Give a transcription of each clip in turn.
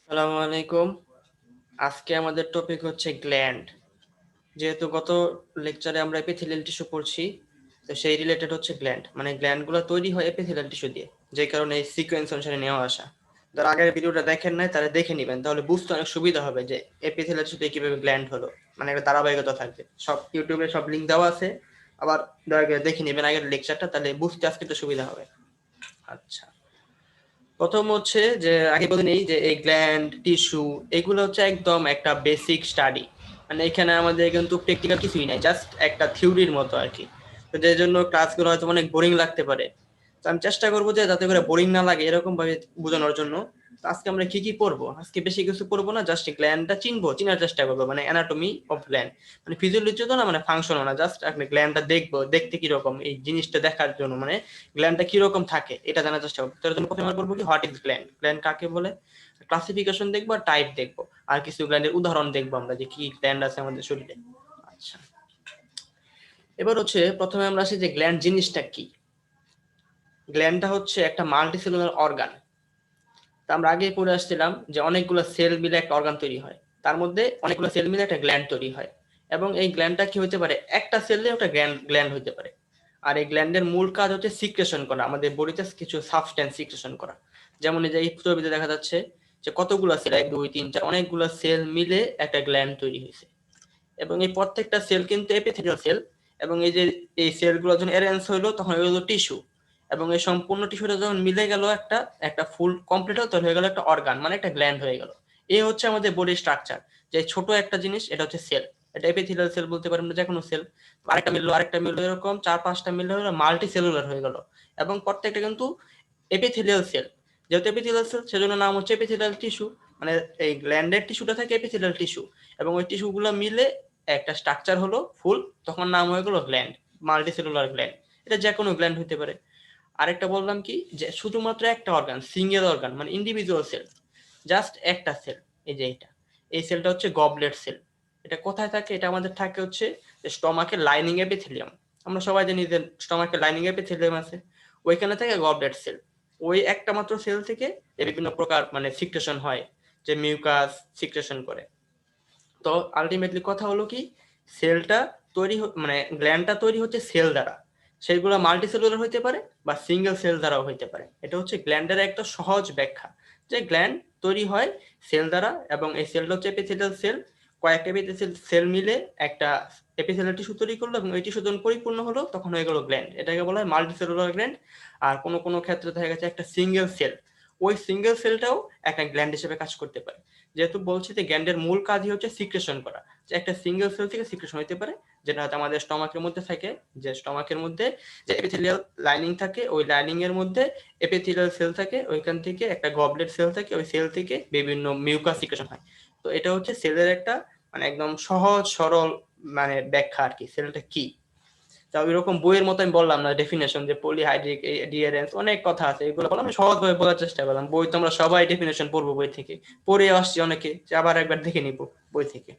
আসসালামু আলাইকুম। আজকে আমাদের টপিক হচ্ছে গ্ল্যান্ড। যেহেতু গত লেকচারে আমরা এপিথেলিয়াল টিস্যু পড়ছি, তো সেই রিলেটেড হচ্ছে গ্ল্যান্ড। মানে গ্ল্যান্ডগুলো তৈরি হয় এপিথেলিয়াল টিস্যু দিয়ে, যে কারণে এই সিকোয়েন্স অনুসারে নেওয়া আসা। যারা আগের ভিডিওটা দেখেন নাই তারা দেখে নেবেন, তাহলে বুঝতে অনেক সুবিধা হবে যে এপিথেলিয়াল টিস্যু দিয়ে কিভাবে গ্ল্যান্ড হলো। মানে একটা ধারাবাহিকতা থাকবে। সব ইউটিউবে সব লিঙ্ক দেওয়া আছে, আবার দয়া করে দেখে নেবেন আগের লেকচারটা, তাহলে বুঝতে আজকে একটু সুবিধা হবে। আচ্ছা, প্রথম হচ্ছে যে আগে বলে নেই যে এই গ্ল্যান্ড টিস্যু এগুলো হচ্ছে একদম একটা বেসিক স্টাডি। মানে এখানে আমাদের কিন্তু প্র্যাকটিক্যাল কিছুই নাই, জাস্ট একটা থিওরির মতো আর কি। তো যে জন্য ক্লাসগুলো হয়তো অনেক বোরিং লাগতে পারে, তো আমি চেষ্টা করবো যে যাতে করে বোরিং না লাগে এরকম ভাবে বোঝানোর জন্য। তো আজকে আমরা কি কি পড়বো, আজকে বেশি কিছু পড়বো না, জাস্ট গ্ল্যান্ডটা চিনার চেষ্টা করবো, মানে অ্যানাটমি অফ গ্ল্যান্ড। মানে ফিজিওলজি তো না, মানে ফাংশনও না, জাস্ট আপনি গ্ল্যান্ডটা দেখবো, দেখতে কিরকম এই জিনিসটা দেখার জন্য, মানে গ্ল্যান্ডটা কিরকম থাকে এটা জানার চেষ্টা করবো। তার জন্য প্রথমে আমরা করবো কি, হোয়াট ইজ গ্ল্যান্ড, গ্ল্যান্ড কাকে বলে, ক্লাসিফিকেশন দেখবো আর টাইপ দেখবো, আর কিছু গ্ল্যান্ডের উদাহরণ দেখবো আমরা যে কি গ্ল্যান্ড আছে আমাদের শরীরে। আচ্ছা, এবার হচ্ছে প্রথমে আমরা আসি যে গ্ল্যান্ড জিনিসটা কি। গ্ল্যান্ডটা হচ্ছে একটা মাল্টিসেলুলার অর্গান। তা আমরা আগেই পড়ে আসছিলাম যে অনেকগুলো সেল মিলে একটা অর্গান তৈরি হয়, তার মধ্যে অনেকগুলো সেল মিলে একটা গ্ল্যান্ড তৈরি হয়। এবং এই গ্ল্যান্ডটা কি হতে পারে, একটা সেলে একটা গ্ল্যান্ড হতে পারে। আর এই গ্ল্যান্ডের মূল কাজ হচ্ছে সিক্রেশন করা, আমাদের বডিতে কিছু সাবস্টেন্স সিক্রেশন করা। যেমন এই যে এই ছবিতে দেখা যাচ্ছে যে কতগুলো সেল, 1 2 3 4 অনেকগুলো সেল মিলে একটা গ্ল্যান্ড তৈরি হয়েছে। এবং এই প্রত্যেকটা সেল কিন্তু এপিথেলিয়াল সেল। এবং এই যে এই সেলগুলো যখন অ্যারেঞ্জ হইলো তখন হয়ে টিস্যু। এবং এই সম্পূর্ণ টিস্যুটা যখন মিলে গেল একটা একটা ফুল কমপ্লিট হলো, তখন হয়ে গেল একটা অর্গান, মানে একটা গ্ল্যান্ড হয়ে গেল। এই হচ্ছে আমাদের বডি স্ট্রাকচার। যে ছোট একটা জিনিস, এটা হচ্ছে সেল। এটা এপিথেলিয়াল সেল বলতে পারেন, যে কোনো সেল। আরেকটা মিললো, এরকম 4 5টা মিললে হলো মাল্টি সেলুলার হয়ে গেল। এবং প্রত্যেকটা কিন্তু এপিথেলিয়াল সেল। যেহেতু এপিথেলিয়াল সেল, সেজন্য নাম হচ্ছে এপিথেলিয়াল টিস্যু। মানে এই গ্ল্যান্ডের টিস্যুটা থাকে এপিথেলিয়াল টিস্যু, এবং ওই টিস্যুগুলো মিলে একটা স্ট্রাকচার হলো ফুল, তখন নাম হয়ে গেল গ্ল্যান্ড, মাল্টিসেলুলার গ্ল্যান্ড। এটা যে কোনো গ্ল্যান্ড হতে পারে। আরেকটা বললাম কি, যে শুধুমাত্র একটা অর্গান, সিঙ্গেল অর্গান, মানে ইন্ডিভিজুয়াল সেল, জাস্ট একটা সেল। এই যে এটা, এই সেলটা হচ্ছে গবলেট সেল। এটা কোথায় থাকে, এটা আমাদের থাকে হচ্ছে স্টমাকের লাইনিং এপিথেলিয়াম। আমরা সবাই জানি যে স্টমাকের লাইনিং এপিথেলিয়াম আছে, ওইখানে থাকে গবলেট সেল। ওই একটা মাত্র সেল থেকে বিভিন্ন প্রকার মানে সিক্রেশন হয়, যে মিউকাস সিক্রেশন করে। তো আলটিমেটলি কথা হলো কি, সেলটা মানে গ্ল্যান্ডটা তৈরি হচ্ছে সেল দ্বারা। সেলগুলো মাল্টিসেলুলার হইতে পারে বা সিঙ্গেল সেল দ্বারাও হইতে পারে। এটা হচ্ছে গ্ল্যান্ডের একটা সহজ ব্যাখ্যা, যে গ্ল্যান্ড তৈরি হয় সেল দ্বারা, এবং এই সেলটা হচ্ছে এপিথেলিয়াল সেল। কয়েকটা এপিথেলিয়াল সেল মিলে একটা এপিথেলিয়াল টিস্যু তৈরি করলো, এবং এই টিস্যু যখন পরিপূর্ণ হলো তখন হয়ে গেল গ্ল্যান্ড, এটাকে বলা হয় মাল্টিসেলুলার গ্ল্যান্ড। আর কোনো কোনো ক্ষেত্রে দেখা গেছে একটা সিঙ্গেল সেল, ওই সিঙ্গেল সেলটাও একটা গ্ল্যান্ড হিসেবে কাজ করতে পারে। যেহেতু বলছি যে গ্ল্যান্ডের মূল কাজই হচ্ছে সিক্রেশন করা, যে একটা সিঙ্গেল সেল থেকে সিক্রেশন হতে পারে, যেটা হয়তো আমাদের স্টমাকের মধ্যে থাকে। যে স্টমাকের মধ্যে যে এপিথেলিয়াল লাইনিং থাকে, ওই লাইনিং এর মধ্যে এপিথেলিয়াল সেল থাকে, ওইখান থেকে একটা গবলেট সেল থাকে, ওই সেল থেকে বিভিন্ন মিউকাস সিক্রেশন হয়। তো এটা হচ্ছে সেলের একটা মানে একদম সহজ সরল মানে ব্যাখ্যা আর কি, সেলটা কি। তাও এরকম বইয়ের মতো আমি বললাম না ডেফিনেশন, যে পলিহাইড্রিক ডিআরএস অনেক কথা আছে, এগুলো বললাম, আমি সহজভাবে বলার চেষ্টা করলাম। বই তো আমরা সবাই ডেফিনেশন পড়বো বই থেকে, পড়ে আসছি অনেকে, যে আবার একবার দেখে নিব বই থেকে।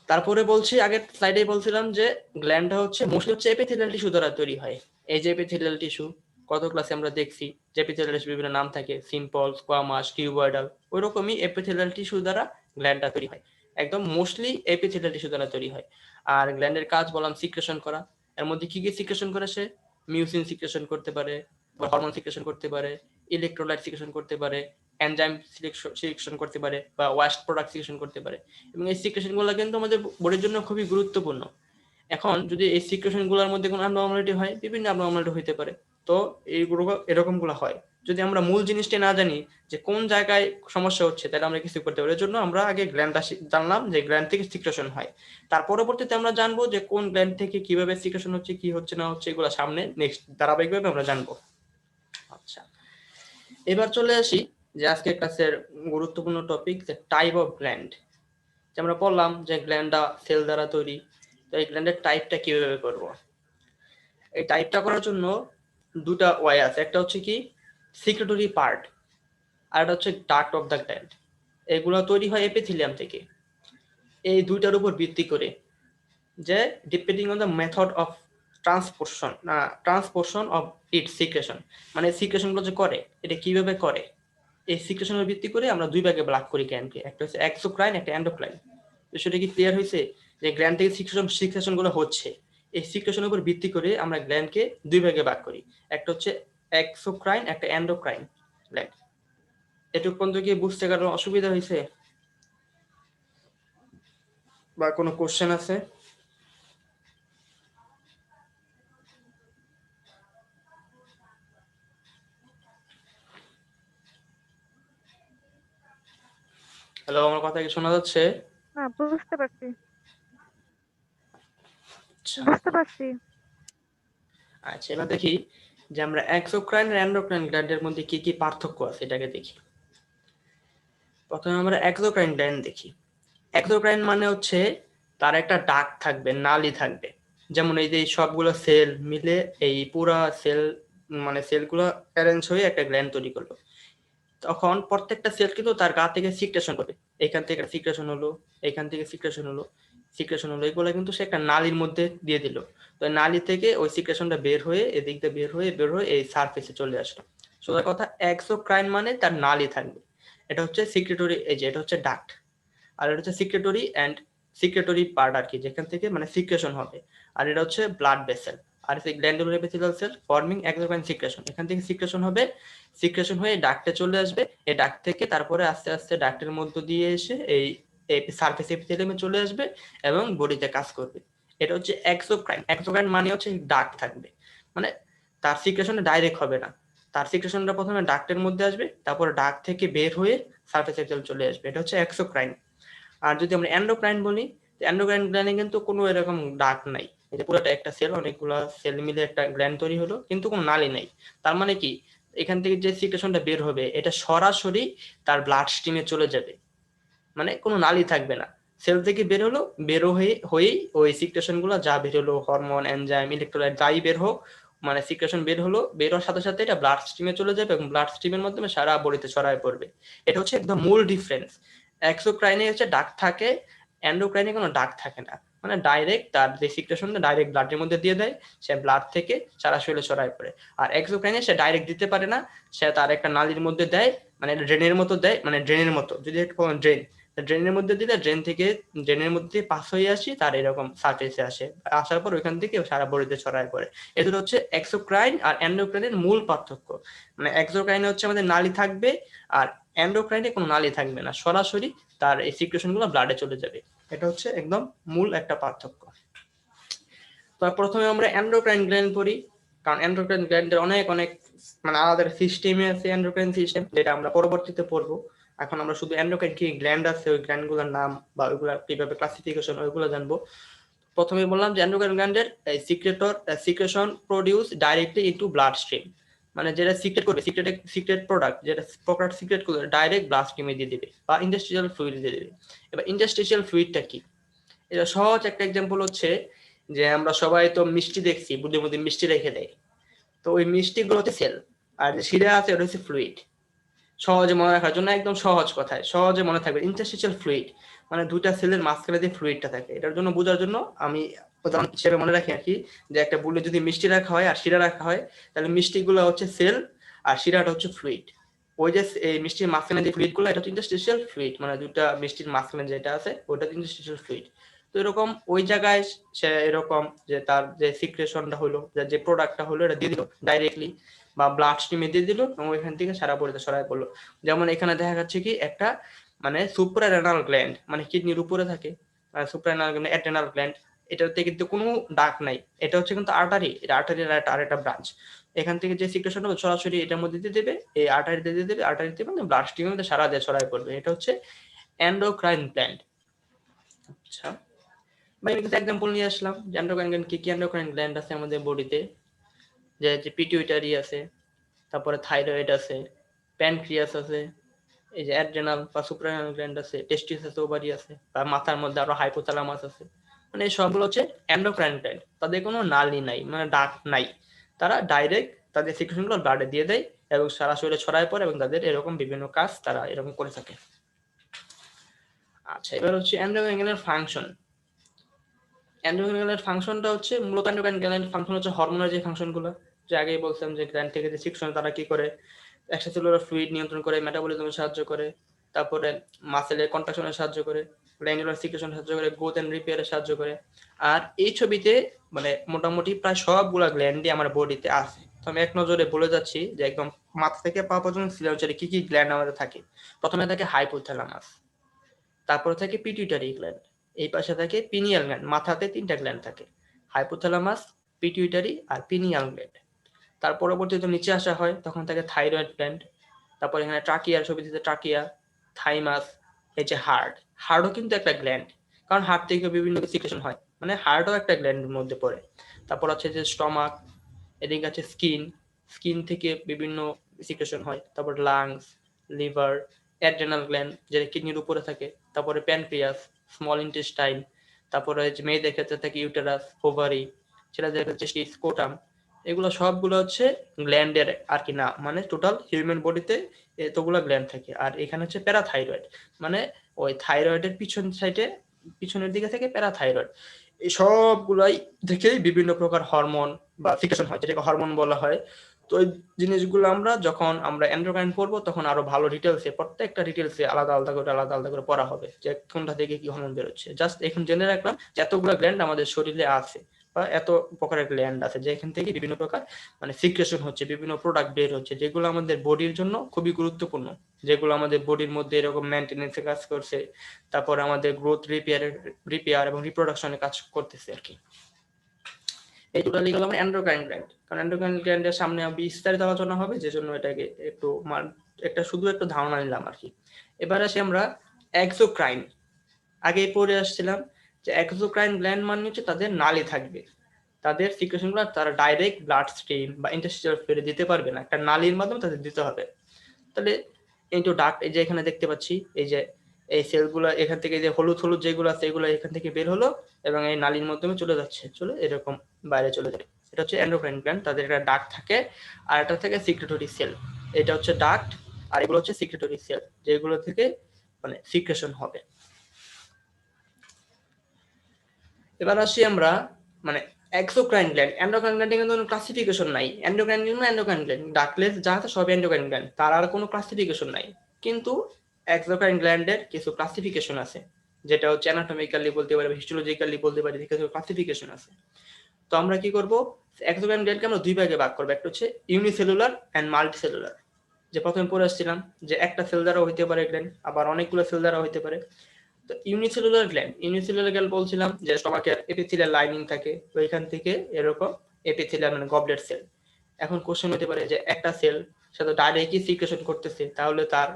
তারপরে বলছি, আগের স্লাইডে বলছিলাম যে গ্ল্যান্ডটা হচ্ছে মোস্টলি হচ্ছে এপিথেলিয়াল টিস্যু দ্বারা তৈরি হয়। এই যে এপিথেলিয়াল টিস্যু, কত ক্লাসে আমরা দেখছি যে এপিথেলিয়াল টিস্যু বিভিন্ন নাম থাকে, সিম্পল, স্কোয়ামাস, কিউবয়েডাল, ওইরকমই এপিথেলিয়াল টিস্যু দ্বারা গ্ল্যান্ডটা তৈরি হয়। একদম মোস্টলি এপিথেলিয়াল টিস্যু দ্বারা তৈরি হয়। আর গ্ল্যান্ডের কাজ বললাম সিক্রেশন করা। এর মধ্যে কি কি সিক্রেশন করে সে, মিউসিন সিক্রেশন করতে পারে, হরমোন সিক্রেশন করতে পারে, ইলেকট্রোলাইট সিক্রেশন করতে পারে, এনজাইম সিলেকশন করতে পারে, বা ওয়াস্ট প্রোডাক্ট সিলেকশন করতে পারে। এবং এই সিক্রেশন গুলো কিন্তু আমাদের বডির জন্য খুবই গুরুত্বপূর্ণ। এখন যদি এই সিক্রেশন গুলোর মধ্যে কোনো আবনর্মালিটি হয়, বিভিন্ন আবনর্মালিটি হইতে পারে। তো এইগুলো এরকম গুলো হয়, যদি আমরা মূল জিনিসটা না জানি যে কোন জায়গায় সমস্যা হচ্ছে, তাহলে আমরা কিছু করতে পারি। এর জন্য আমরা আগে গ্ল্যান্ডটা জানলাম যে গ্ল্যান্ড থেকে সিক্রেশন হয়, তার পরবর্তীতে আমরা জানবো যে কোন গ্ল্যান্ড থেকে কিভাবে সিক্রেশন হচ্ছে, কি হচ্ছে না হচ্ছে, এগুলো সামনে নেক্সট ধারাবাহিকভাবে আমরা জানবো। আচ্ছা, এবার চলে আসি যে আজকে ক্লাসের গুরুত্বপূর্ণ টপিক, যে টাইপ অফ গ্ল্যান্ড। যে আমরা বললাম যে গ্ল্যান্ডটা সেল দ্বারা তৈরি, তো এই গ্ল্যান্ডের টাইপটা কিভাবে করব। এই টাইপটা করার জন্য দুটা ওয়ে আছে, একটা হচ্ছে কি সিক্রেটরি পার্ট, আর একটা হচ্ছে ডাক্ট অফ দ্য গ্ল্যান্ড। এগুলো তৈরি হয় এপিথেলিয়াম থেকে। এই দুইটার উপর ভিত্তি করে, যে depending on the method of transportation of it secretion, মানে সিক্রেশন গুলো যে করে এটা কিভাবে করে, এই সিক্রেশনের ভিত্তি করে আমরা দুই ভাগে ভাগ করি গ্ল্যান্ডকে, একটা হচ্ছে এক্সোক্রাইন, একটা এন্ডোক্রাইন। বিষয়টা কি ক্লিয়ার হয়েছে? যে গ্ল্যান্ড থেকে সিক্রেশন গুলো হচ্ছে, এই সিক্রেশনের উপর ভিত্তি করে আমরা গ্ল্যান্ডকে দুই ভাগে ভাগ করি, একটা হচ্ছে এক্সোক্রাইন, একটা এন্ডোক্রাইন গ্ল্যান্ড। এটুকু পর্যন্ত কি বুঝতে কারো অসুবিধা হয়েছে বা কোনো কোশ্চেন আছে? হ্যালো, আমার কথা কি শোনা যাচ্ছে? না, বুঝতে পারছি। আচ্ছা বুঝতে পারছি। আচ্ছা, এবার দেখি যে আমরা এক্সোক্রাইন আর এন্ডোক্রাইন গ্ল্যান্ডের মধ্যে কি কি পার্থক্য আছে এটাকে দেখি। প্রথমে আমরা এক্সোক্রাইন গ্ল্যান্ড দেখি। এক্সোক্রাইন মানে হচ্ছে তার একটা ডাক থাকবে, নালী থাকবে। যেমন এই যে সবগুলো সেল মিলে এই পুরা সেল মানে সেলগুলো অ্যারেঞ্জ হয়ে একটা গ্ল্যান্ড তৈরি করলো। তখন প্রত্যেকটা সেল কিন্তু তার গা থেকে সিক্রেশন করবে, এখান থেকে সিক্রেশন হলো, এখান থেকে সিক্রেশন হলো, সিক্রেশন হলো, এগুলো কিন্তু সে একটা নালীর মধ্যে দিয়ে দিল। তো নালী থেকে ওই সিক্রেশনটা বের হয়ে এদিক দিয়ে বের হয়ে এই সারফেসে চলে আসলো। সোজা কথা, এক্সোক্রাইন মানে তার নালী থাকবে। এটা হচ্ছে সিক্রেটরি, এই যে এটা হচ্ছে ডাক্ট, আর এটা হচ্ছে সিক্রেটরি পার্ট আর কি, যেখান থেকে মানে সিক্রেশন হবে। আর এটা হচ্ছে ব্লাড ভেসেল। আর এই glandular epithelial cell forming exocrine secretion, এখান থেকে সিক্রেশন হবে, সিক্রেশন হয়ে ডাক্টে চলে আসবে। এই ডাক্ট থেকে তারপরে আস্তে আস্তে ডাক্টের মধ্য দিয়ে এসে এই সারফেস এপিথেলিয়ামে চলে আসবে এবং বডিতে কাজ করবে। এটা হচ্ছে এক্সোক্রাইন। এক্সোক্রাইন মানে হচ্ছে ডাক্ট থাকবে, মানে তার সিক্রেশনটা ডাইরেক্ট হবে না, তার সিক্রেশনটা প্রথমে ডাক্টের মধ্যে আসবে, তারপর ডাক্ট থেকে বের হয়ে সারফেস এপিথেলিয়ামে চলে আসবে। এটা হচ্ছে এক্সোক্রাইন। আর যদি আমরা এন্ডোক্রাইন বলি, এন্ডোক্রাইন গ্ল্যান্ডে কিন্তু কোনো এরকম ডাক নাই, এই যে পুরোটা একটা সেল, অনেকগুলো সেল মিলে একটা গ্ল্যান্ড তৈরি হলো, কিন্তু কোনো নালী নাই। তার মানে কি, এখান থেকে যে সিক্রেশনটা বের হবে এটা সরাসরি তার ব্লাড স্ট্রিমে চলে যাবে, মানে কোনো নালী থাকবে না। সেল থেকে বের হলো, বের হয়েই ওই সিক্রেশন গুলো যা বের হলো, হরমোন, এনজাইম, ইলেকট্রোলাইট যাই বের হোক, মানে সিক্রেশন বের হলো, বের হওয়ার সাথে সাথে এটা ব্লাড স্ট্রিমে চলে যাবে এবং ব্লাড স্ট্রিমের মাধ্যমে সারা বডিতে ছড়ায় পড়বে। এটা হচ্ছে একদম মূল ডিফারেন্স। এক্সোক্রাইনে হচ্ছে ডাক থাকে, এন্ডোক্রাইনে কোনো ডাক থাকে না, মানে ডাইরেক্ট তার যে সিক্রেশনটা ডাইরেক্ট ব্লাডের মধ্যে দিয়ে দেয়, সে ব্লাড থেকে সারা শরীরে ছড়ায় পড়ে। আর এক্সোক্রাইনে সে ডাইরেক্ট দিতে পারে না, সে তার একটা নালীর মধ্যে দেয়, মানে ড্রেনের মতো দেয়, মানে ড্রেনের মতো, যদি একটা ড্রেন, ড্রেনের মধ্যে দিলে ড্রেনের মধ্যে পাস হয়ে আসি, তার এরকম সারফেসে আসে, আসার পর ওইখান থেকে সারা বডিতে ছড়ায় পড়ে। এগুলো হচ্ছে এক্সোক্রাইন আর এন্ডোক্রাইনের মূল পার্থক্য। মানে এক্সোক্রাইনে হচ্ছে আমাদের নালী থাকবে, আর এন্ডোক্রাইনে কোনো নালী থাকবে না, সরাসরি তার এই সিক্রেশন গুলো ব্লাডে চলে যাবে। এটা হচ্ছে একদম মূল একটা পার্থক্য। তো প্রথমে আমরা এন্ডোক্রাইন গ্ল্যান্ড পড়ি, কারণ এন্ডোক্রাইন গ্ল্যান্ডের অনেক অনেক মানে আলাদা সিস্টেমে আছে এন্ডোক্রাইন সিস্টেম, যেটা আমরা পরবর্তীতে পড়বো। এখন আমরা শুধু এন্ডোক্রাইন কি গ্ল্যান্ড আছে, ওই গ্ল্যান্ড গুলোর নাম বা ওইগুলা কিভাবে ক্লাসিফিকেশন ওইগুলো জানবো। প্রথমে বললাম যে এন্ডোক্রাইন গ্ল্যান্ডের secretion produce directly into blood stream, মানে যেটা সিক্রেট করবে, সিক্রেট প্রোডাক্ট, যেটা প্রোডাক্ট সিক্রেট করবে ডাইরেক্ট ব্লাড স্ট্রিমে দিয়ে দিবে বা ইন্ডাস্ট্রিয়াল ফ্লুইড দিয়ে দিবে। এবার ইন্ডাস্ট্রিয়াল ফ্লুইডটা কি? এটা সহজ একটা এক্সাম্পল হচ্ছে যে আমরা সবাই তো মিষ্টি দেখছি, বুদ্ধি মধ্যে মিষ্টি রেখে দেয়, তো ওই মিষ্টি গুলো হচ্ছে সেল, আর যে শিরা আছে ওটা হচ্ছে ফ্লুইড। সহজে মনে রাখার জন্য একদম সহজ কথায় সহজে মনে থাকবে, ইন্টারস্টিশিয়াল ফ্লুইড মানে দুইটা সেলের মাঝখানে যে ফ্লুইডটা থাকে। এটার জন্য বোঝার জন্য আমি উদাহরণ হিসেবে মনে রাখি আর কি, যে একটা বুলে যদি মিষ্টি রাখা হয় আর শিরা রাখা হয়, তাহলে মিষ্টিগুলো হচ্ছে সেল আর শিরাটা হচ্ছে ফ্লুইড। ওই যে এই মিষ্টির মাঝখানে যে ফ্লুইড গুলো, এটা হচ্ছে ইন্টারস্টিশিয়াল ফ্লুইড, মানে দুইটা মিষ্টির মাঝখানে যেটা আছে ওটা ইন্টারস্টিশিয়াল ফ্লুইড। তো এরকম ওই জায়গায় সে এরকম যে তার যে সিক্রেশনটা হলো, যে প্রোডাক্টটা হলো, এটা দিয়ে দিল ডাইরেক্টলি বা ব্লাড স্ট্রিমে দিয়ে দিল এবং ওইখান থেকে সারা বডিতে ছড়ায় পড়লো। যেমন এখানে দেখা যাচ্ছে কি একটা মানে সুপ্রারেনাল গ্ল্যান্ড, মানে কিডনির উপরে থাকে, সুপ্রারেনাল গ্ল্যান্ড, অ্যাড্রেনাল গ্ল্যান্ড, এটাতে কিন্তু কোনো ডাক নাই, এটা হচ্ছে কিন্তু আর্টারি, এটা আর্টারির আরেকটা ব্রাঞ্চ। এখান থেকে যে সিক্রেশন হবে সরাসরি এটার মধ্যে দিয়ে দেবে, এই আর্টারিতে দিয়ে দেবে, আর্টারিতে মানে ব্লাড স্ট্রিমের মধ্যে সারা দিয়ে ছড়ায় পড়বে। এটা হচ্ছে এন্ডোক্রাইন গ্ল্যান্ড। আচ্ছা, আমি কিছু এক্সাম্পল নিয়ে আসলাম যে এন্ডোক্রাইন গ্ল্যান্ড কি কি। এন্ডোক্রাইন গ্ল্যান্ড আছে আমাদের বডিতে, যে পিটুইটারি আছে, তারপরে থাইরয়েড আছে, প্যানক্রিয়াস আছে, এই যে অ্যাড্রেনাল বা সুপ্রারেনাল গ্ল্যান্ড আছে, টেস্টিস আছে, ওভারি আছে, বা মাথার মধ্যে আরো হাইপোথ্যালামাস আছে। মানে এই সবগুলো হচ্ছে এন্ডোক্রাইন গ্ল্যান্ড, তাদের কোনো নালী নাই, মানে ডাক নাই, তারা ডাইরেক্ট তাদের সিক্রেশনগুলো ব্লাডে দিয়ে দেয় এবং সারা শরীরে ছড়ায় পড়ে এবং তাদের এরকম বিভিন্ন কাজ তারা এরকম করে থাকে। আচ্ছা, এবার হচ্ছে এন্ডোক্রাইন গ্ল্যান্ডের ফাংশন। এন্ডোক্রাইন গ্ল্যান্ডের ফাংশনটা হচ্ছে মূলত, এন্ডোক্রাইন গ্ল্যান্ডের ফাংশন হচ্ছে হরমোনের যে ফাংশনগুলো, যে আগেই বলছিলাম যে গ্ল্যান্ড থেকে যে সিক্রেশন তারা কি করে, এক্সট্রাসেলুলার ফ্লুইড নিয়ন্ত্রণ করে, মেটাবলিজমে সাহায্য করে, তারপরে মাসেলের কন্ট্রাকশনে সাহায্য করে, গ্ল্যান্ডুলার সিক্রেশনে সাহায্য করে, গ্রোথ এন্ড রিপেয়ারে সাহায্য করে। আর এই ছবিতে মানে মোটামুটি প্রায় সবগুলা গ্ল্যান্ডই আমার বডিতে আছে। তো আমি এক নজরে বলে যাচ্ছি যে একদম মাথা থেকে পা পর্যন্ত সিলিন্ডারে কি কি গ্ল্যান্ড আমাদের থাকে। প্রথমে থাকে হাইপোথ্যালামাস, তারপরে থাকে পিটুইটারি গ্ল্যান্ড, এই পাশে থাকে পিনিয়াল গ্ল্যান্ড। মাথাতে 3টা গ্ল্যান্ড থাকে, হাইপোথ্যালামাস, পিটুইটারি আর পিনিয়াল গ্ল্যান্ড। তার পরবর্তীতে নিচে আসা হয়, তখন থাকে থাইরয়েড গ্ল্যান্ড। তারপর এখানে ট্রাকিয়ার ছবিতে ট্রাকিয়া, থাইমাস, এই যে হার্টও কিন্তু একটা গ্ল্যান্ড, কারণ হার্ট থেকে বিভিন্ন সিক্রেশন হয়, মানে হার্টও একটা গ্ল্যান্ডের মধ্যে পড়ে। তারপর আছে যে স্টমাক, এদিকে আছে স্কিন থেকে বিভিন্ন সিক্রেশন হয়। তারপর লাংস, লিভার, অ্যাড্রেনাল গ্ল্যান্ড যেটা কিডনির উপরে থাকে, তারপরে প্যানক্রিয়াস, স্মল ইন্টেস্টাইন, তারপরে মেয়েদের ক্ষেত্রে থাকে ইউটেরাস, ওভারি, ছেলেদের ক্ষেত্রে স্কোটাম। এগুলো সবগুলো হচ্ছে গ্ল্যান্ডের আর কি না, মানে টোটাল হিউম্যান বডিতে এতগুলো গ্ল্যান্ড থাকে। আর এখানে হচ্ছে প্যারাথাইরয়েড, মানে ওই থাইরয়েডের পিছনের দিকে থেকে প্যারাথাইরয়েড। এই সবগুলাই থেকেই বিভিন্ন প্রকার হরমোন বা সিক্রেশন হয়, যেটাকে হরমোন বলা হয়। তো এই জিনিসগুলো আমরা যখন আমরা এন্ডোক্রাইন পড়বো তখন আরো ভালো ডিটেলসে, প্রত্যেকটা ডিটেলসে আলাদা আলাদা করে পড়া হবে যে কোনটা থেকে কি হরমোন বেরোচ্ছে। জাস্ট এখন জেনে রাখলাম যে এতগুলো গ্ল্যান্ড আমাদের শরীরে আছে, বা এত প্রকারের গ্ল্যান্ড আছে যেখান থেকে বিভিন্ন প্রকার মানে সিক্রেশন হচ্ছে, বিভিন্ন প্রোডাক্ট বের হচ্ছে, যেগুলো আমাদের বডির জন্য খুবই গুরুত্বপূর্ণ, যেগুলো আমাদের বডির মধ্যে এরকম মেইনটেনেন্সে কাজ করছে, তারপরে আমাদের গ্রোথ রিপেয়ার এবং রিপ্রোডাকশনে কাজ করতেছে আর কি। এই টোটালি গেল আমার এন্ডোক্রাইন গ্ল্যান্ড। কারণ এন্ডোক্রাইন গ্ল্যান্ডের সামনে বিস্তারিত আলোচনা হবে, যে জন্য এটাকে একটু শুধু একটু ধারণা নিলাম আর কি। এবার আসি আমরা এক্সোক্রাইন। আগে পড়ে আসছিলাম যে এক্সোক্রাইন গ্ল্যান্ড মানে হচ্ছে তাদের নালী থাকবে, তাদের সিক্রেশনগুলো তারা ডাইরেক্ট ব্লাড স্ট্রিম বা ইন্টারস্টিশিয়াল ফ্লুইডে দিতে পারবে না, একটা নালীর মাধ্যমে তাদের দিতে হবে। তাহলে ডাক্ট, এই যে এখানে দেখতে পাচ্ছি এই যে এই সেলগুলো এখান থেকে যে হলুদ হলুদ যেগুলো আছে এগুলো এখান থেকে বের হলো এবং এই নালীর মাধ্যমে চলে যাচ্ছে, চলে এরকম বাইরে চলে যায়। এটা হচ্ছে এন্ডোক্রাইন গ্ল্যান্ড, তাদের একটা ডাক্ট থাকে আর এটা থেকে সিক্রেটরি সেল। এটা হচ্ছে ডাক্ট আর এগুলো হচ্ছে সিক্রেটরি সেল, যেগুলো থেকে মানে সিক্রেশন হবে। এবার আসি আমরা মানে এক্সোক্রাইন গ্ল্যান্ড। এন্ডোক্রাইন গ্ল্যান্ডে কিন্তু কোনো ক্লাসিফিকেশন নাই, এন্ডোক্রাইন গ্ল্যান্ড এন্ডোক্রাইন গ্ল্যান্ড ডাকলেস যা আছে সব এন্ডোক্রাইন গ্ল্যান্ড, তার আর কোনো ক্লাসিফিকেশন নাই। কিন্তু এক্সোক্রাইন গ্ল্যান্ডের কিছু ক্লাসিফিকেশন আছে, যেটা হচ্ছে অ্যানাটমিক্যালি বলতে পারি, হিস্টোলজিক্যালি বলতে পারি, কিছু ক্লাসিফিকেশন আছে। তো আমরা কি করব, এক্সোক্রাইন গ্ল্যান্ডকে আমরা দুই ভাগে ভাগ করব, একটা হচ্ছে ইউনিসেলুলার এন্ড মাল্টিসেলুলার। যে প্রথমে পড়ে আসছিলাম যে একটা সেল দ্বারাও হইতে পারে গ্ল্যান্ড, আবার অনেকগুলো সেল দ্বারাও হইতে পারে। তো ইউনিসেলুলার গ্ল্যান্ড বলছিলাম যে স্টমাকের এপিথেলিয়াল লাইনিং থাকে, ওইখান থেকে এরকম এপিথেলিয়াল মানে গবলেট সেল। এখন কোশ্চেন হতে পারে যে একটা সেল সেটা ডাইরেক্টলি সিক্রেশন করতেছে, তাহলে তার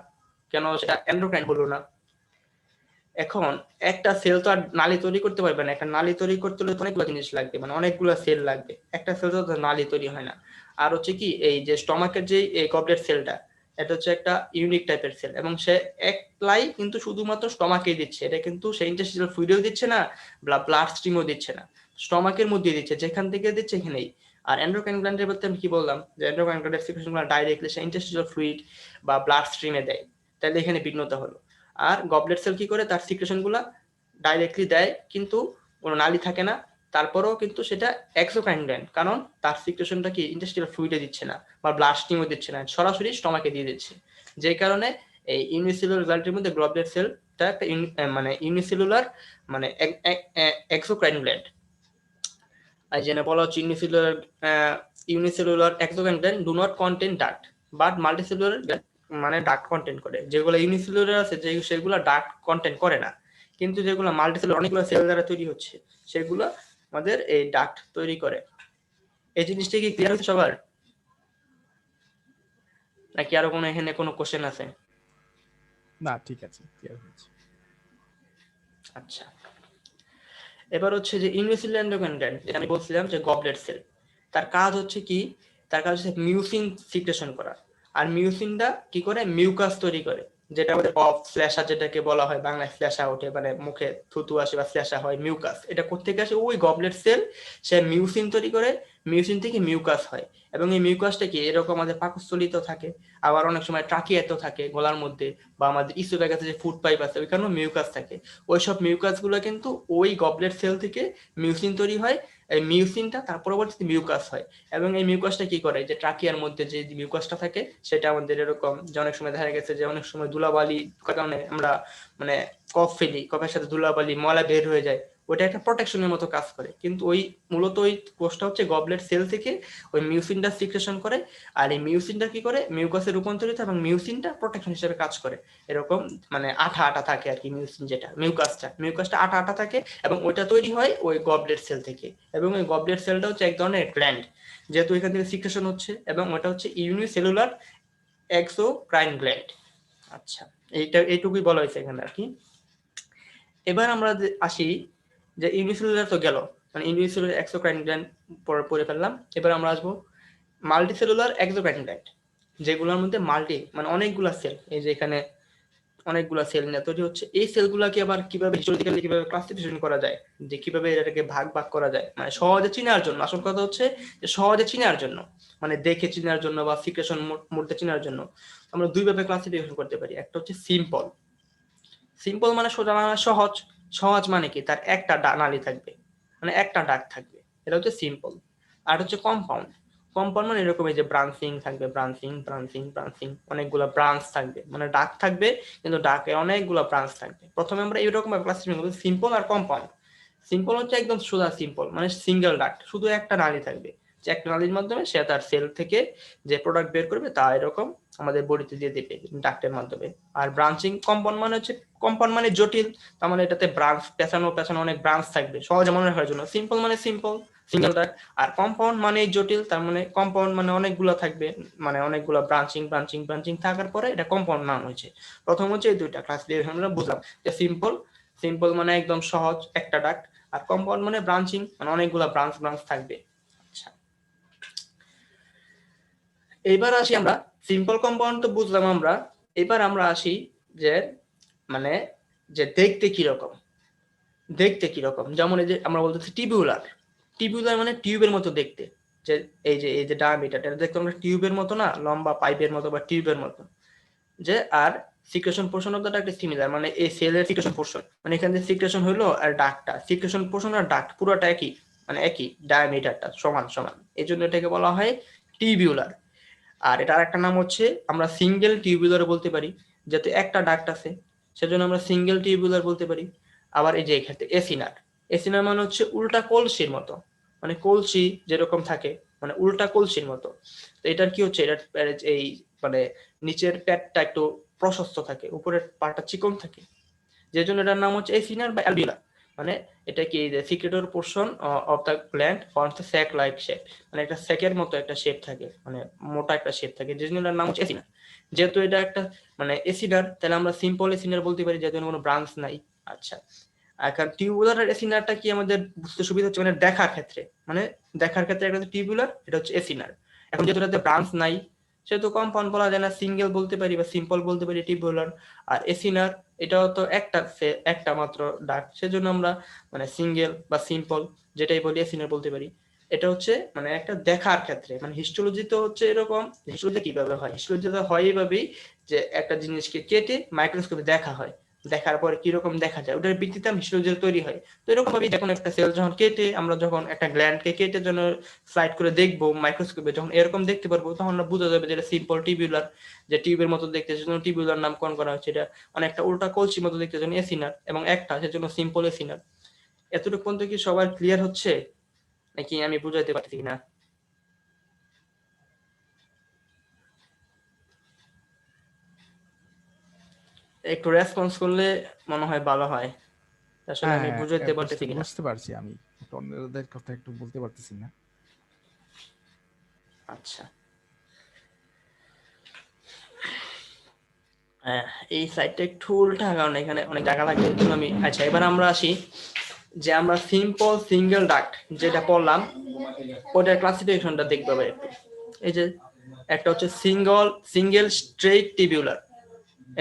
কেন সেটা এন্ডোক্রাইন হলো না? এখন একটা সেল তো আর নালী তৈরি করতে পারবে না, একটা নালী তৈরি করতে হলে অনেকগুলো জিনিস লাগবে, মানে অনেকগুলো সেল লাগবে, একটা সেল তো নালী তৈরি হয় না। আর হচ্ছে কি এই যে স্টমাকের যে এই গবলেট সেলটা, এটা হচ্ছে একটা ইউনিক টাইপের সেল, এবং সে একলাই কিন্তু শুধুমাত্র স্টমাকেই দিচ্ছে, এটা কিন্তু সেই ইন্টারস্টিশিয়াল ফ্লুইডেও দিচ্ছে না, ব্লাড স্ট্রিমও দিচ্ছে না, স্টমাকের মধ্যে দিচ্ছে, যেখান থেকে দিচ্ছে এখানেই। আর এন্ডোক্রাইন গ্ল্যান্ডের বলতে আমি কি বললাম যে এন্ডোক্রাইন গ্ল্যান্ডের সিক্রেশনগুলো ডাইরেক্টলি সে ইন্টারস্টিশিয়াল ফ্লুইড বা ব্লাড স্ট্রিমে দেয়, তাহলে এখানে ভিন্নতা হলো। আর গবলেট সেল কি করে, তার সিক্রেশনগুলো ডাইরেক্টলি দেয় কিন্তু কোনো নালী থাকে না, তারপরেও কিন্তু সেটা এক্সোক্রাইন গ্ল্যান্ড, কারণ তার সিক্রেশনটা কি ইন্টারস্টিশিয়াল ফ্লুইডে দিচ্ছে না বা ব্লাড স্ট্রিমে দিচ্ছে না, সরাসরি স্টমাকে দিয়ে দিচ্ছে। যে কারণে এই ইউনিসেলুলার গ্ল্যান্ডের মধ্যে গবলেট সেলটা একটা মানে ইউনিসেলুলার মানে এক্সোক্রাইন গ্ল্যান্ড। আর যেটা বলা হচ্ছে unicellular exocrine gland do not contain duct but multicellular মানে ডাক্ট কন্টেন্ট করে। যেগুলো ইউনিসেলুলার আছে সেগুলো ডাক্ট কন্টেন্ট করে না, কিন্তু যেগুলো মাল্টিসেলুলার অনেকগুলো সেল দ্বারা তৈরি হচ্ছে সেগুলো আমাদের এই ডাক্ট তৈরি করে। এই জিনিসটা কি ক্লিয়ার হচ্ছে সবার, নাকি আরো কোনো এখানে কোনো কোশ্চেন আছে? না ঠিক আছে, ক্লিয়ার হয়েছে। আচ্ছা, এবার হচ্ছে যে ইউনিসেলুলার এন্ডোক্রাইন গ্ল্যান্ড, যেটা আমি বলছিলাম যে গবলেট সেল, তার কাজ হচ্ছে কি, তার কাজ হচ্ছে মিউসিন সিক্রেশন করা। আর মিউসিনটা কি করে, মিউকাস তৈরি করে, যেটা আমাদের কফ ফ্ল্যাশা যেটাকে বলা হয়, বাংলায় ফ্ল্যাশা ওঠে, মানে মুখে থুতু আসে বা ফ্ল্যাশা হয়, মিউকাস। এটা কোত্থেকে আসে, ওই গবলেট সেল সে মিউসিন তৈরি করে, মিউসিন থেকে মিউকাস হয়। এবং এই মিউকাসটা কি এরকম আমাদের পাকস্থলিতেও থাকে, আবার অনেক সময় ট্রাকিয়াতেও থাকে গলার মধ্যে, বা আমাদের ইসোফেগাসে যে ফুড পাইপ আছে ওইখানেও মিউকাস থাকে। ওইসব মিউকাস গুলো কিন্তু ওই গবলেট সেল থেকে মিউসিন তৈরি হয়, এই মিউসিনটা তার পরবর্তীতে মিউকাস হয়, এবং এই মিউকাসটা কি করে, যে ট্রাকিয়ার মধ্যে যে মিউকাসটা থাকে সেটা আমাদের এরকম যে অনেক সময় দেখা গেছে যে অনেক সময় ধুলাবালি কারণে আমরা মানে কফ ফেলি, কফের সাথে ধুলাবালি ময়লা বের হয়ে যায়, ওইটা একটা প্রোটেকশনের মতো কাজ করে। কিন্তু ওই মূলত ওই কোষটা হচ্ছে গবলেট সেল থেকে ওই মিউসিনটা সিক্রেশন করে, আর এই মিউসিনটা কি করে মিউকাসে রূপান্তরিত, এবং মিউসিনটা প্রোটেকশন হিসেবে কাজ করে। এরকম মানে আঠা আঠা থাকে আর কি মিউসিন, যেটা মিউকাসটা আঠা আঠা থাকে, এবং ওইটা তৈরি হয় ওই গবলেট সেল থেকে। এবং ওই গবলেট সেলটা হচ্ছে এক ধরনের গ্ল্যান্ড, যেহেতু এখান থেকে সিক্রেশন হচ্ছে, এবং ওটা হচ্ছে ইউনিসেলুলার এক্সোক্রাইন গ্ল্যান্ড। আচ্ছা, এইটুকুই বলা হয়েছে এখানে আর কি। এবার আমরা আসি যে ইউনিসেলুলার তো গেল, মানে ইউনিসেলুলার এক্সোক্রাইন গ্ল্যান্ড পড়ে ফেললাম। এবার আমরা আসবো মাল্টিসেলুলার এক্সোক্রাইন গ্ল্যান্ড, যেগুলোর মধ্যে মাল্টি মানে অনেকগুলা সেল, এই যে এখানে অনেকগুলা সেল নিয়ে তৈরি হচ্ছে। এই সেলগুলোকে আবার কিভাবে হিস্টোরিক্যালি কিভাবে ক্লাসিফিকেশন করা যায়, যে কিভাবে এটাকে ভাগ ভাগ করা যায়, মানে সহজে চেনার জন্য। আসল কথা হচ্ছে যে সহজে চেনার জন্য, মানে দেখে চেনার জন্য বা সিক্রেশন মোডে চেনার জন্য আমরা দুই ভাবে ক্লাসিফিকেশন করতে পারি। একটা হচ্ছে সিম্পল। সিম্পল মানে সোজা, মানে সহজ। সহজ মানে কি, তার একটা নালী থাকবে, মানে একটা ডাক থাকবে, এটা হচ্ছে সিম্পল। আর হচ্ছে কম্পাউন্ড। কম্পাউন্ড মানে এরকম, এই যে ব্রাঞ্চিং থাকবে, ব্রাঞ্চিং ব্রাঞ্চিং ব্রাঞ্চিং, অনেকগুলো ব্রাঞ্চ থাকবে, মানে ডাক থাকবে কিন্তু ডাকে অনেকগুলো ব্রাঞ্চ থাকবে। প্রথমে আমরা এরকম ক্লাসিফিকেশন করব সিম্পল আর কম্পাউন্ড। সিম্পল হচ্ছে একদম সোজা সিম্পল, মানে সিঙ্গেল ডাক, শুধু একটা নালী থাকবে, যে একটা নালীর মাধ্যমে সে তার সেল থেকে যে প্রোডাক্ট বের করবে তা এরকম আমাদের বডিতে দিয়ে দেবে ডাক্টের মাধ্যমে। আর ব্রাঞ্চিং কম্পাউন্ড মানে হচ্ছে, কম্পাউন্ড মানে জটিল, তার মানে এটাতে ব্রাঞ্চ পেছানো পেছানো অনেক ব্রাঞ্চ থাকবে, সহজে মনে রাখার জন্য। সিম্পল মানে সিম্পল, সিঙ্গেল ডাক। আর কম্পাউন্ড মানে জটিল, তার মানে কম্পাউন্ড মানে অনেকগুলো থাকবে, মানে অনেকগুলো ব্রাঞ্চিং ব্রাঞ্চিং ব্রাঞ্চিং থাকার পরে এটা কম্পাউন্ড নাম হয়েছে। প্রথম হচ্ছে এই দুইটা ক্লাসিফিকেশন আমরা বুঝলাম, যে সিম্পল, সিম্পল মানে একদম সহজ একটা ডাক, আর কম্পাউন্ড মানে ব্রাঞ্চিং, মানে অনেকগুলো ব্রাঞ্চ ব্রাঞ্চ থাকবে। আচ্ছা, এবার আসি আমরা, সিম্পল কম্পাউন্ড তো বুঝলাম আমরা। এবার আমরা আসি যে মানে যে দেখতে কিরকম, দেখতে কিরকম। যেমন এই যে আমরা বলতেছি টিবিউলার। টিবিউলার মানে টিউবের মতো দেখতে, যে এই যে ডায়ামিটার, এটা দেখতে আমরা টিউবের মতো না, লম্বা পাইপের মতো বা টিউবের মতো। যে আর secretion portion of the duct similar, মানে এই সেলের সিক্রেশন পোর্শন, মানে এখানে যে সিক্রেশন হলো আর ডাক্টটা, সিক্রেশন পোর্শন আর ডাক্ট পুরোটা একই, মানে একই ডায়ামিটারটা সমান সমান, এই জন্য এটাকে বলা হয় টিবিউলার। আর এটার একটা নাম হচ্ছে আমরা সিঙ্গেল টিউবুলার বলতে পারি, যাতে একটা ডাক্ট আছে সেজন্য আমরা সিঙ্গেল টিউবুলার বলতে পারি। আবার এই যে এক্ষেত্রে এসিনার, এসিনার মানে হচ্ছে উল্টা কলসির মতো, মানে কলসি যেরকম থাকে মানে উল্টা কলসির মতো। তো এটার কি হচ্ছে, এটার এই মানে নিচের পেটটা একটু প্রশস্ত থাকে, উপরের পাটা চিকন থাকে, যে জন্য এটার নাম হচ্ছে এসিনার বা অ্যালভিউলার। মানে এটা কি যে secretory portion of the gland forms the sac like shape, মানে একটা স্যাকের মতো একটা শেপ থাকে, মানে মোটা একটা শেপ থাকে, যে জন্য এটার নাম হচ্ছে এসিনার। যেহেতু এটা একটা মানে এসিনার, তাহলে আমরা সিম্পল এসিনার বলতে পারি, যেহেতু কোনো ব্রাঞ্চ নাই। আচ্ছা, এখন টিউবুলার আর এসিনারটা কি আমাদের বুঝতে সুবিধা হচ্ছে, মানে দেখার ক্ষেত্রে, মানে দেখার ক্ষেত্রে একটা হচ্ছে টিউবুলার, এটা হচ্ছে এসিনার। এখন যেহেতু এটাতে ব্রাঞ্চ নাই সেহেতু কম্পাউন্ড বলা যায় না, সিঙ্গেল বলতে পারি বা সিম্পল বলতে পারি টিউবুলার। আর এসিনার এটাও তো একটা মাত্র ডাক, সেজন্য আমরা মানে সিঙ্গেল বা সিম্পল যেটাই বলি এসিনার বলতে পারি। এটা হচ্ছে মানে একটা দেখার ক্ষেত্রে, মানে হিস্টোলজি তো হচ্ছে এরকম। হিস্টোলজি কিভাবে হয়, হিস্টোলজি তো হয় এইভাবেই যে একটা জিনিসকে কেটে মাইক্রোস্কোপে দেখা হয়, দেখার পরে কিরকম দেখা যায় ওটার ভিত্তিতে হিস্টোলজি তৈরি হয়। তো এরকম ভাবে যখন একটা সেল যখন কেটে আমরা যখন একটা গ্ল্যান্ডকে কেটে যখন স্লাইড করে দেখবো মাইক্রোস্কোপে, যখন এরকম দেখতে পারবো তখন আমরা বোঝা যাবে যে এটা সিম্পল টিউবুলার, যে টিউবের মতো দেখতে, সেজন্য টিউবুলার নামকরণ করা হচ্ছে। এটা অনেকটা উল্টা কলসির মতো দেখতে জন্য এসিনার, এবং একটা সেজন্য সিম্পল এসিনার। এতটুকু পর্যন্ত কি সবার ক্লিয়ার হচ্ছে, নাকি আমি বুঝাইতে পারছি কিনা? একটু রেসপন্স করলে মনে হয় ভালো হয়, আসলে হ্যাঁ আমি হ্যাঁ, বুঝাইতে বুঝতে পারতেছি কিনা। বুঝতে পারছি আমি, একটু অন্যদের কথা একটু বলতে পারতেছি না। আচ্ছা, হ্যাঁ, এই সাইডটা একটু উল্টা, কারণ এখানে অনেক জায়গা লাগে, এই জন্য আমি। আচ্ছা, এবার আমরা আসি যে আমরা সিম্পল সিঙ্গেল ডাক্ট যেটা পড়লাম ওটার ক্লাসিফিকেশনটা দেখতে হবে একটু। এই যে একটা হচ্ছে সিঙ্গেল স্ট্রেইট টিবিউলার,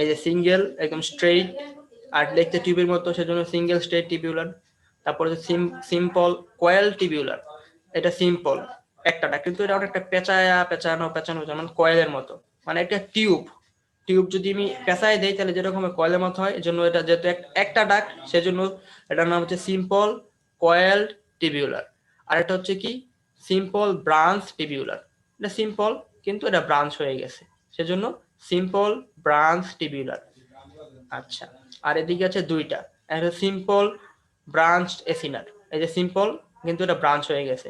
এই যে সিঙ্গেল একদম স্ট্রেইট আর দেখতে টিউবের মতো, সেজন্য সিঙ্গেল স্ট্রেইট টিবিউলার। তারপর হচ্ছে সিম্পল কয়েল টিবিউলার, এটা সিম্পল একটা ডাক, কিন্তু এটা একটা পেঁচানো মানে কয়েলের মতো, মানে একটা টিউব। টিউব যদি আমি পেঁচায় দেই তাহলে যেরকম কয়েলের মতো হয়, এজন্য এটা যেহেতু একটা ডাক সেজন্য এটার নাম হচ্ছে সিম্পল কয়েল টিবিউলার। আর এটা হচ্ছে কি সিম্পল ব্রাঞ্চ টিবিউলার, এটা সিম্পল কিন্তু এটা ব্রাঞ্চ হয়ে গেছে, সেজন্য সিম্পল ব্রাঞ্চ টিবিউলার। আচ্ছা, আর এদিকে আছে দুইটা, একটা সিম্পল ব্রাঞ্চ এসিনার, এই যে সিম্পল কিন্তু এটা ব্রাঞ্চ হয়ে গেছে,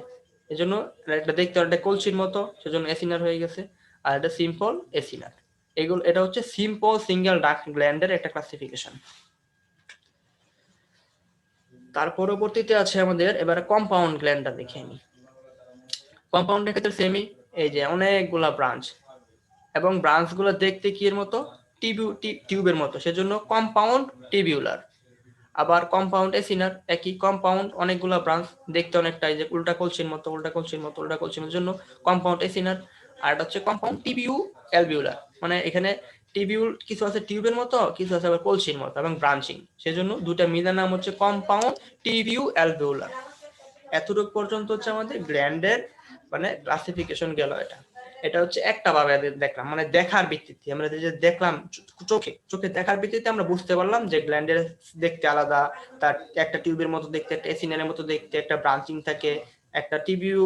এই জন্য এটা দেখতে অনেকটা কলসির মতো, সেজন্য এসিনার হয়ে গেছে। আর এটা সিম্পল এসিনার, এগুলো এটা হচ্ছে সিম্পল সিঙ্গেল ডাক্ট গ্ল্যান্ডের একটা ক্লাসিফিকেশন। তার পরবর্তীতে আছে আমাদের এবারে কম্পাউন্ড গ্ল্যান্ডটা দেখে নিই। কম্পাউন্ডের ক্ষেত্রে সেমি, এই যে অনেকগুলা ব্রাঞ্চ, এবং ব্রাঞ্চগুলো দেখতে কি এর মতো, টিউবের মতো, সেজন্য কম্পাউন্ড টিবিউলার। আবার কম্পাউন্ড এসিনার একই, কম্পাউন্ড অনেকগুলা ব্রাঞ্চ, দেখতে অনেকটা এই যে উল্টা কলসির মতো, উল্টা কলসির মতো, উল্টা কলসির মতো, জন্য কম্পাউন্ড এসিনার। আর এটা হচ্ছে কম্পাউন্ড টিবিউ অ্যালভিউলার, মানে এখানে টিবিউল কিছু আছে টিউবের মতো, কিছু আছে আবার কলসির মতো এবং ব্রাঞ্চিং, সেজন্য দুটা মিলার নাম হচ্ছে কম্পাউন্ড টিবিউ অ্যালভিউলার। এতটুকু পর্যন্ত হচ্ছে আমাদের গ্ল্যান্ডের মানে ক্লাসিফিকেশন গেল। এটা হচ্ছে একটা ভাবে দেখলাম, মানে দেখার ভিত্তিতে আমরা যে দেখলাম চোখে দেখার ভিত্তিতে আমরা বুঝতে পারলাম যে গ্ল্যান্ডের দেখতে আলাদা, তার একটা টিউবের মতো দেখতে, একটা এসিনারের মতো দেখতে, একটা ব্রাঞ্চিং থাকে, একটা টিবিউ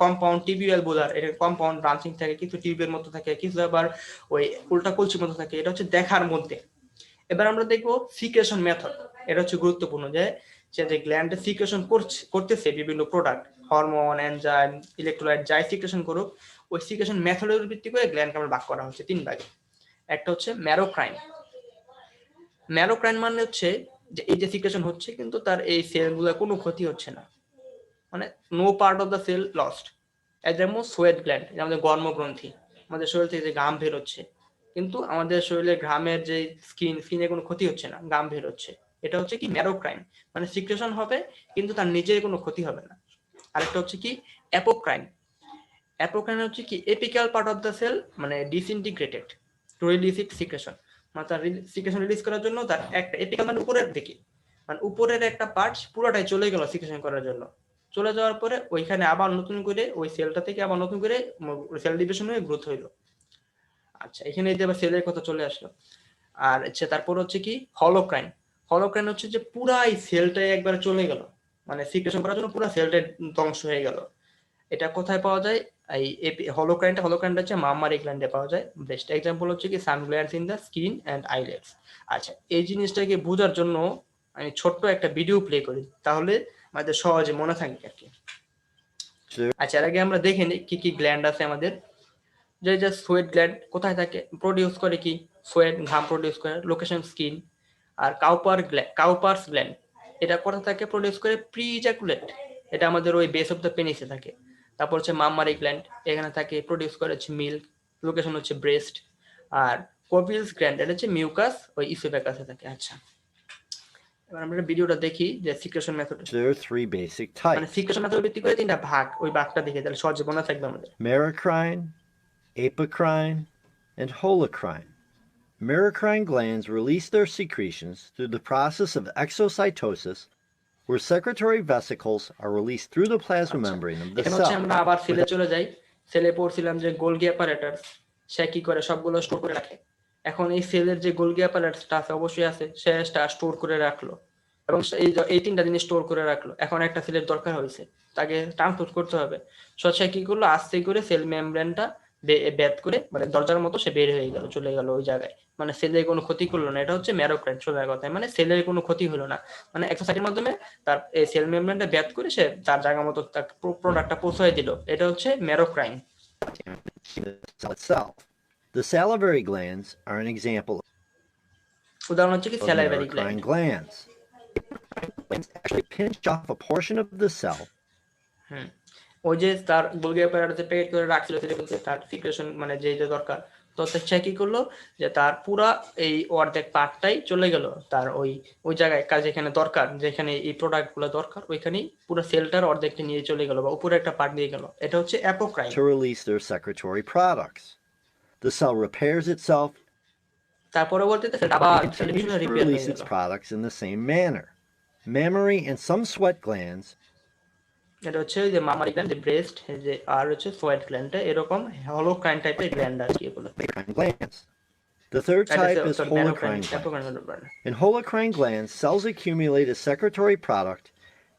কম্পাউন্ড টিবিউয়াল বোলার, এটা কম্পাউন্ড ব্রাঞ্চিং থাকে, কিছু টিউবের মতো থাকে, কিছু আবার ওই উল্টা কলসির মতো থাকে। এটা হচ্ছে দেখার মধ্যে। এবার আমরা দেখবো সিক্রেশন মেথড, এটা হচ্ছে গুরুত্বপূর্ণ, যে যে গ্ল্যান্ডে সিক্রেশন করতেছে বিভিন্ন প্রোডাক্ট, হরমোন, এনজাইম, ইলেকট্রোলাইট যাই সিক্রেশন করুক, ওই সিক্রেশন মেথডের ভিত্তি করে গ্ল্যান্ডকে আমরা ভাগ করা হচ্ছে তিন ভাগে। একটা হচ্ছে ম্যারোক্রাইন। ম্যারোক্রাইন মানে হচ্ছে যে এই যে সিক্রেশন হচ্ছে কিন্তু তার এই সেলগুলো কোনো ক্ষতি হচ্ছে না, মানে no part of the cell lost. যেমন সোয়েট গ্ল্যান্ড, আমাদের গর্মগ্রন্থি, আমাদের শরীর থেকে যে ঘাম বের হচ্ছে, কিন্তু আমাদের শরীরে ঘামের যে স্কিনে কোনো ক্ষতি হচ্ছে না, ঘাম বের হচ্ছে, এটা হচ্ছে কি ম্যারোক্রাইন, মানে সিক্রেশন হবে কিন্তু তার নিজের কোনো ক্ষতি হবে না। আরেকটা হচ্ছে কি অ্যাপোক্রাইন। অ্যাপোক্রাইন হচ্ছে কি apical part of the cell মানে disintegrated to release it secretion, মানে তার সিক্রেশন রিলিজ করার জন্য তার একটা এপিক্যাল মানে উপরের দিকে, মানে উপরের একটা পার্ট পুরোটাই চলে গেল সিক্রেশন করার জন্য, চলে যাওয়ার পরে ওইখানে আবার নতুন করে ওই সেলটা থেকে আবার নতুন করে সেল ডিভিশন হয়ে গ্রোথ হইলো। আচ্ছা, এখানে এই যে আবার সেলের কথা চলে আসলো। আর হচ্ছে তারপর হচ্ছে কি হলোক্রাইন। হলোক্রাইন হচ্ছে যে পুরাই সেলটাই একবার চলে গেল, মানে সিক্রেশন করার জন্য পুরো সেলটা ধ্বংস হয়ে গেল। এটা কোথায় পাওয়া যায়? এই হলোক্রাইনটা হচ্ছে মামারি গ্ল্যান্ডে পাওয়া যায়। বেস্ট এক্সাম্পল হচ্ছে কি sun glands in the skin and islets. আচ্ছা, এই জিনিসটাকে বোঝার জন্য আমি ছোট্ট একটা ভিডিও প্লে করি, তাহলে আমাদের সহজে মনে থাকবে আর কি। আচ্ছা, এর আগে আমরা দেখে নিই কি কি গ্ল্যান্ড আছে আমাদের। যে সোয়েট গ্ল্যান্ড কোথায় থাকে, প্রডিউস করে কি সোয়েট, ঘাম প্রডিউস করে, লোকেশন স্কিন। আর কাউপার্স গ্ল্যান্ড, এটা কোথায় থাকে, প্রডিউস করে প্রি ইজাকুলেট, এটা আমাদের ওই বেস অফ দ্য পেনিসে থাকে। তারপর হচ্ছে মাম্মারি গ্ল্যান্ড, এখানে থাকে, প্রডিউস করে হচ্ছে মিল্ক, লোকেশন হচ্ছে ব্রেস্ট। আর কোভিলস গ্ল্যান্ড, এটা হচ্ছে মিউকাস ওই ইসোফেগাসে থাকে। আচ্ছা, এবার আমরা ভিডিওটা দেখি যে secretion method, There are three basic মানে types: সিক্রেশন মেথড ভিত্তি করে তিনটা ভাগ, ওই ভাগটা দেখে তাহলে সহজে মনে থাকবে আমাদের। merocrine, apocrine, and holocrine. Merocrine glands release their secretions through the process of exocytosis, where secretory vesicles are released through the plasma membrane of the এখানে হচ্ছে cell. আমরা আবার সেলে চলে যাই। সেলে পড়ছিলাম যে গোলগি অ্যাপারেটাস, সে কি করে সবগুলো স্টোর করে রাখে। এখন এই সেলের যে গোলগি অ্যাপারেটাসটা আছে অবশ্যই আছে, সে স্টোর করে রাখলো, এবং এই তিনটা জিনিস স্টোর করে রাখলো। এখন একটা সেলের দরকার হয়েছে, তাকে ট্রান্সপোর্ট করতে হবে, সে কি করলো, আস্তে করে সেল মেমব্রেনটা ব্যাত করে, মানে দরজার মতো সে বের হয়ে গেল, চলে গেল ওই জায়গায়, মানে সেলের কোনো ক্ষতি করলো না। এটা হচ্ছে ম্যারোক্রাইন, সোজা কথায় মানে সেলের কোনো ক্ষতি হলো না, মানে এক্সারসাইজের মাধ্যমে তার এই সেল মেমব্রেনটা ব্যাত করে সে তার জায়গা মতো তার প্রোডাক্টটা পৌঁছায় দিল, এটা হচ্ছে ম্যারোক্রাইন। The cell itself. The salivary glands are an example উদাহরণ হচ্ছে কি of salivary merocrine gland. glands. Glands actually pinch off a portion of the cell ওই যে তার গোলগি অ্যাপারেটাসে প্যাকেট করে রাখছিল সেটা তার সিক্রেশন মানে যেটা দরকার, তো সে কি করলো যে তার পুরা এই অর্ধেক পার্টটাই চলে গেল তার ওই জায়গায় কাজ যেখানে দরকার, যেখানে এই প্রোডাক্ট গুলো দরকার, ওইখানেই পুরো সেলটার অর্ধেকটা নিয়ে চলে গেল বা উপরে একটা পার্ট দিয়ে গেল, এটা হচ্ছে apocrine. to release their secretory products. The cell repairs itself তার পরবর্তীতে সেটা আবার and continues to রিপেয়ার হয়ে release গেল। its products in the same manner. Mammary and some sweat glands এটা হচ্ছে যে মামারি গ্ল্যান্ড, ব্রেস্ট, যে আর হচ্ছে সোয়েট গ্ল্যান্ড, এরকম হলোক্রাইন টাইপের গ্ল্যান্ড আর কি এগুলো। merocrine glands. The third type is holocrine glands. In holocrine glands, cells accumulate a secretory product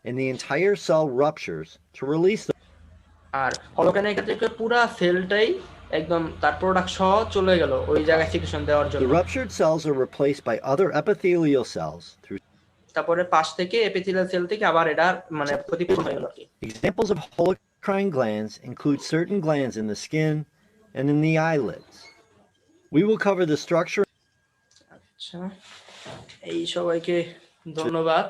and the entire cell ruptures to release the আর হলোক্যানের ক্ষেত্রে পুরা সেলটাই একদম তার প্রোডাক্ট সহ চলে গেল ওই জায়গায় সিক্রেশন দেওয়ার The জন্য। ruptured cells are replaced by other epithelial cells through তারপরে পাশ থেকে এপিথেলিয়াল সেল থেকে আবার এটা মানে ক্ষতিপূরণ হয়ে গেল আর কি। examples of holocrine glands include certain glands in the skin and in the eyelids. We will cover the structure আচ্ছা, এই সবাইকে ধন্যবাদ।